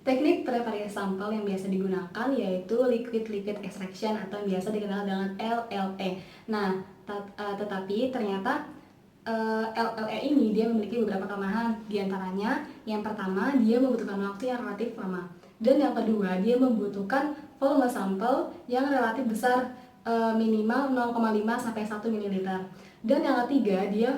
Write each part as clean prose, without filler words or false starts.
Teknik preparasi sampel yang biasa digunakan yaitu liquid-liquid extraction atau yang biasa dikenal dengan LLE. Nah, tetapi ternyata LLE ini dia memiliki beberapa kelemahan. Di antaranya, yang pertama dia membutuhkan waktu yang relatif lama. Dan yang kedua, dia membutuhkan volume sampel yang relatif besar, minimal 0,5 sampai 1 ml. Dan yang ketiga, dia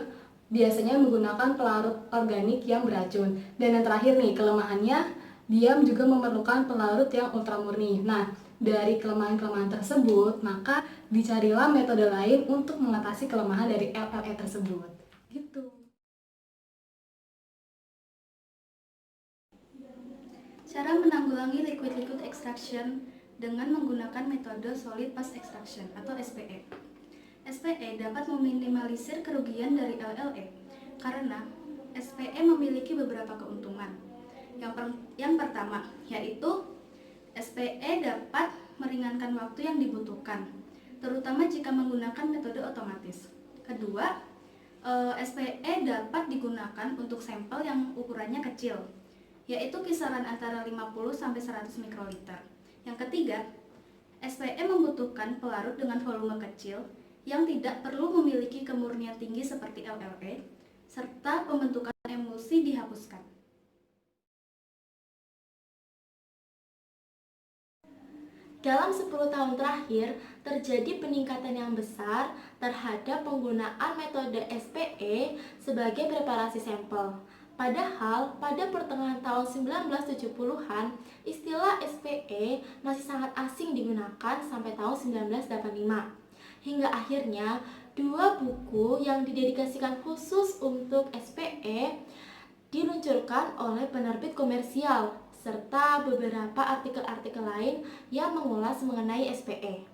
biasanya menggunakan pelarut organik yang beracun. Dan yang terakhir nih, kelemahannya dia juga memerlukan pelarut yang ultramurni. Nah, dari kelemahan-kelemahan tersebut, maka dicarilah metode lain untuk mengatasi kelemahan dari LLE tersebut. Gitu. Cara menanggulangi liquid-liquid extraction dengan menggunakan metode solid phase extraction atau SPE. SPE dapat meminimalisir kerugian dari LLE karena SPE memiliki beberapa keuntungan. Yang pertama, yaitu SPE dapat meringankan waktu yang dibutuhkan, terutama jika menggunakan metode otomatis. Kedua, SPE dapat digunakan untuk sampel yang ukurannya kecil, yaitu kisaran antara 50-100 mikroliter. Yang ketiga, SPE membutuhkan pelarut dengan volume kecil yang tidak perlu memiliki kemurnian tinggi seperti LLE, serta pembentukan emulsi dihapuskan. Dalam 10 tahun terakhir, terjadi peningkatan yang besar terhadap penggunaan metode SPE sebagai preparasi sampel. Padahal, pada pertengahan tahun 1970-an, istilah SPE masih sangat asing digunakan sampai tahun 1985. Hingga akhirnya, dua buku yang didedikasikan khusus untuk SPE diluncurkan oleh penerbit komersial, serta beberapa artikel-artikel lain yang mengulas mengenai SPE.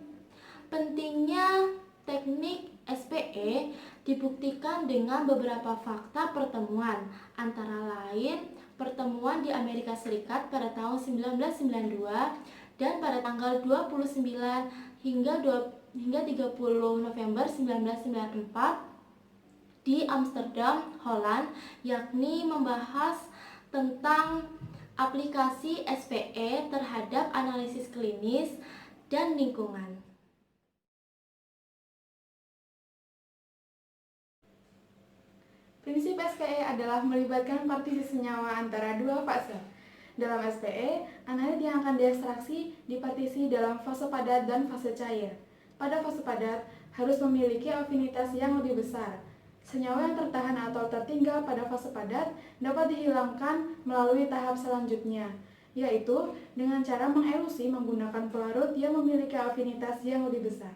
Pentingnya teknik SPE dibuktikan dengan beberapa fakta pertemuan, antara lain pertemuan di Amerika Serikat pada tahun 1992 dan pada tanggal 29 hingga 30 November 1994 di Amsterdam, Holland, yakni membahas tentang aplikasi SPE terhadap analisis klinis dan lingkungan. Prinsip SPE adalah melibatkan partisi senyawa antara dua fase. Dalam SPE, analit yang akan diekstraksi dipartisi dalam fase padat dan fase cair. Pada fase padat, harus memiliki afinitas yang lebih besar. Senyawa yang tertahan atau tertinggal pada fase padat dapat dihilangkan melalui tahap selanjutnya, yaitu dengan cara mengelusi menggunakan pelarut yang memiliki afinitas yang lebih besar.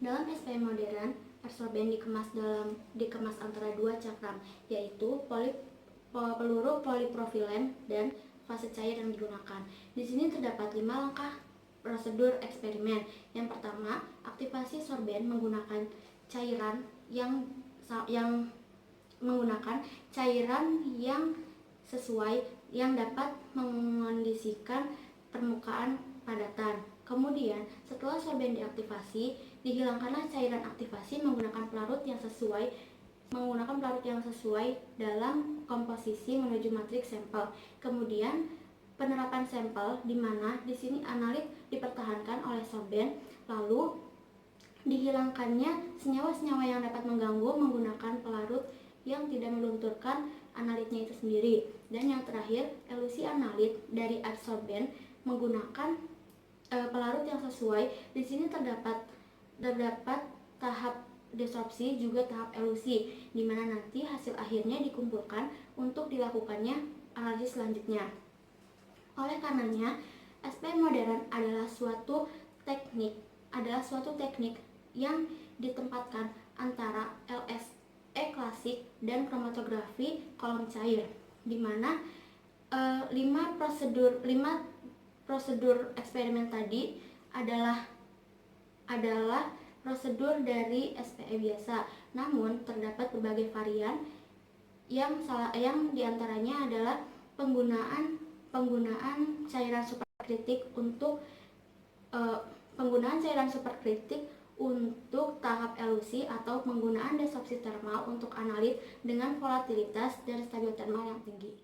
Dalam SPE modern, adsorben dikemas antara dua cakram, yaitu peluru polipropilen dan fase cair yang digunakan. Di sini terdapat 5 langkah prosedur eksperimen. Yang pertama, aktivasi sorben menggunakan cairan yang sesuai yang dapat mengondisikan permukaan padatan. Kemudian, setelah sorben diaktifasi, dihilangkanlah cairan aktivasi menggunakan pelarut yang sesuai dalam komposisi menuju matriks sampel. Kemudian, penerapan sampel di mana di sini analit dipertahankan oleh sorben, lalu dihilangkannya senyawa-senyawa yang dapat mengganggu menggunakan pelarut yang tidak melunturkan analitnya itu sendiri. Dan yang terakhir, elusi analit dari adsorben menggunakan pelarut yang sesuai. Di sini terdapat tahap desorpsi juga tahap elusi, di mana nanti hasil akhirnya dikumpulkan untuk dilakukannya analisis selanjutnya. Oleh karenanya, SPE modern adalah suatu teknik yang ditempatkan antara LSE klasik dan kromatografi kolom cair, di mana 5 prosedur eksperimen tadi adalah prosedur dari SPE biasa. Namun terdapat berbagai varian yang diantaranya adalah penggunaan cairan superkritik untuk tahap elusi atau penggunaan desorpsi termal untuk analit dengan volatilitas dan stabil termal yang tinggi.